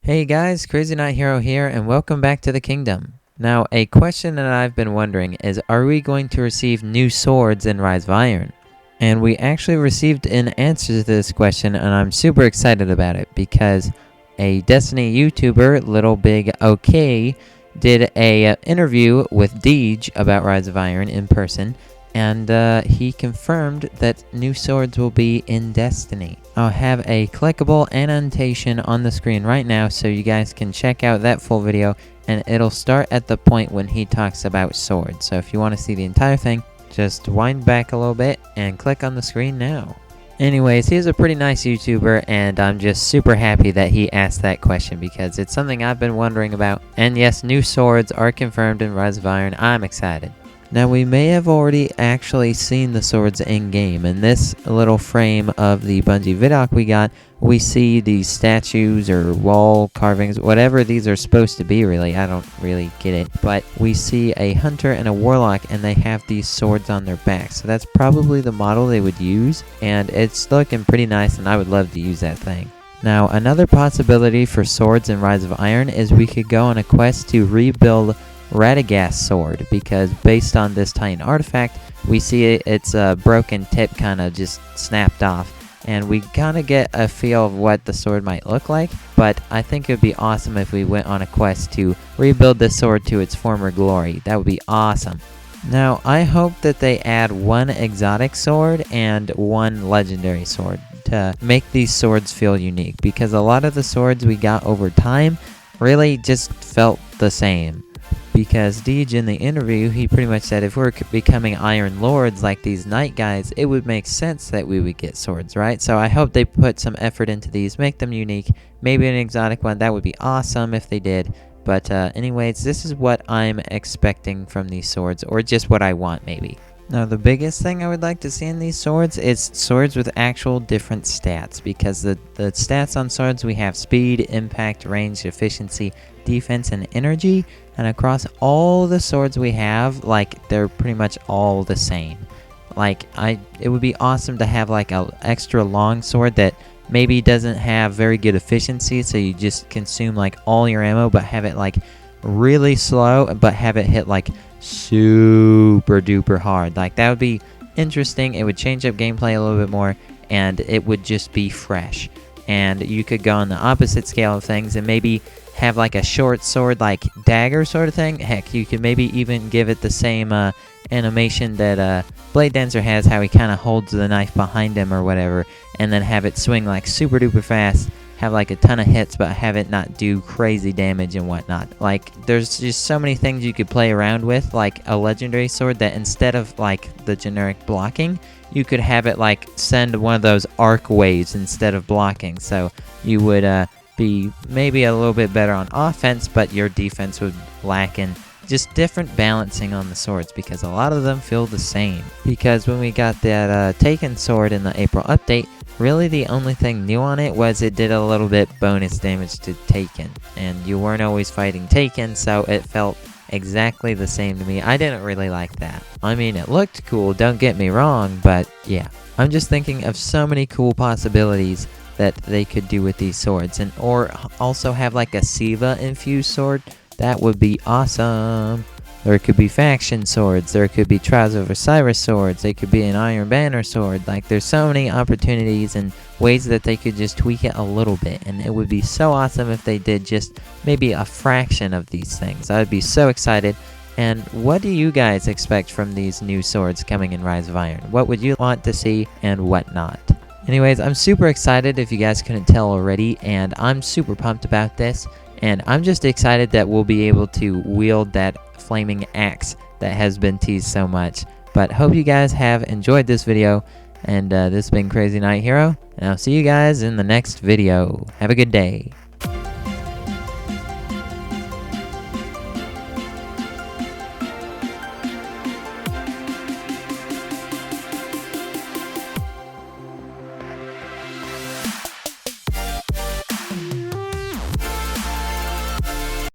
Hey guys, CrazyKnightHero here, and welcome back to the kingdom. Now, a question that I've been wondering is, are we going to receive new swords in Rise of Iron? And we actually received an answer to this question, and I'm super excited about it, because a Destiny YouTuber, LittleBigOkey, did a interview with Deej about Rise of Iron in person, and he confirmed that new swords will be in Destiny. I'll have a clickable annotation on the screen right now so you guys can check out that full video, and it'll start at the point when he talks about swords. So if you want to see the entire thing, just wind back a little bit and click on the screen now. Anyways, he's a pretty nice YouTuber, and I'm just super happy that he asked that question because it's something I've been wondering about. And yes, new swords are confirmed in Rise of Iron. I'm excited. Now, we may have already actually seen the swords in-game. In this little frame of the Bungie vidoc we got, we see these statues or wall carvings, whatever these are supposed to be, really. I don't really get it. But we see a hunter and a warlock, and they have these swords on their back. So that's probably the model they would use, and it's looking pretty nice, and I would love to use that thing. Now, another possibility for swords in Rise of Iron is we could go on a quest to rebuild Radagast's sword, because based on this Titan artifact, we see its broken tip kind of just snapped off, and we kind of get a feel of what the sword might look like. But I think it would be awesome if we went on a quest to rebuild this sword to its former glory. That would be awesome. Now, I hope that they add one exotic sword and one legendary sword to make these swords feel unique, because a lot of the swords we got over time really just felt the same. Because Deej in the interview, he pretty much said if we're becoming Iron Lords like these Knight guys, it would make sense that we would get swords, right? So I hope they put some effort into these, make them unique. Maybe an exotic one, that would be awesome if they did. But anyways, this is what I'm expecting from these swords, or just what I want maybe. Now, the biggest thing I would like to see in these swords is swords with actual different stats, because the stats on swords, we have speed, impact, range, efficiency, defense, and energy, and across all the swords we have, like, they're pretty much all the same. Like, it would be awesome to have like an extra long sword that maybe doesn't have very good efficiency, so you just consume like all your ammo, but have it like really slow, but have it hit like super duper hard. Like, that would be interesting. It would change up gameplay a little bit more, and it would just be fresh. And you could go on the opposite scale of things and maybe have like a short sword, like dagger sort of thing. Heck, you could maybe even give it the same animation that Blade Dancer has, how he kind of holds the knife behind him or whatever, and then have it swing like super duper fast, have like a ton of hits, but have it not do crazy damage and whatnot. Like, there's just so many things you could play around with, like a legendary sword that instead of like the generic blocking, you could have it like send one of those arc waves instead of blocking. So you would be maybe a little bit better on offense, but your defense would lack in just different balancing on the swords, because a lot of them feel the same. Because when we got that Taken sword in the April update, really the only thing new on it was it did a little bit bonus damage to Taken, and you weren't always fighting Taken, so it felt exactly the same to me. I didn't really like that. I mean, it looked cool, don't get me wrong, but yeah. I'm just thinking of so many cool possibilities that they could do with these swords, and or also have like a Siva infused sword. That would be awesome. There could be faction swords, there could be Trials of Osiris swords, they could be an Iron Banner sword. Like, there's so many opportunities and ways that they could just tweak it a little bit, and it would be so awesome if they did just maybe a fraction of these things. I would be so excited. And what do you guys expect from these new swords coming in Rise of Iron? What would you want to see and what not? Anyways, I'm super excited if you guys couldn't tell already, and I'm super pumped about this. And I'm just excited that we'll be able to wield that flaming axe that has been teased so much. But hope you guys have enjoyed this video, and this has been CrazyKnightHero, and I'll see you guys in the next video. Have a good day.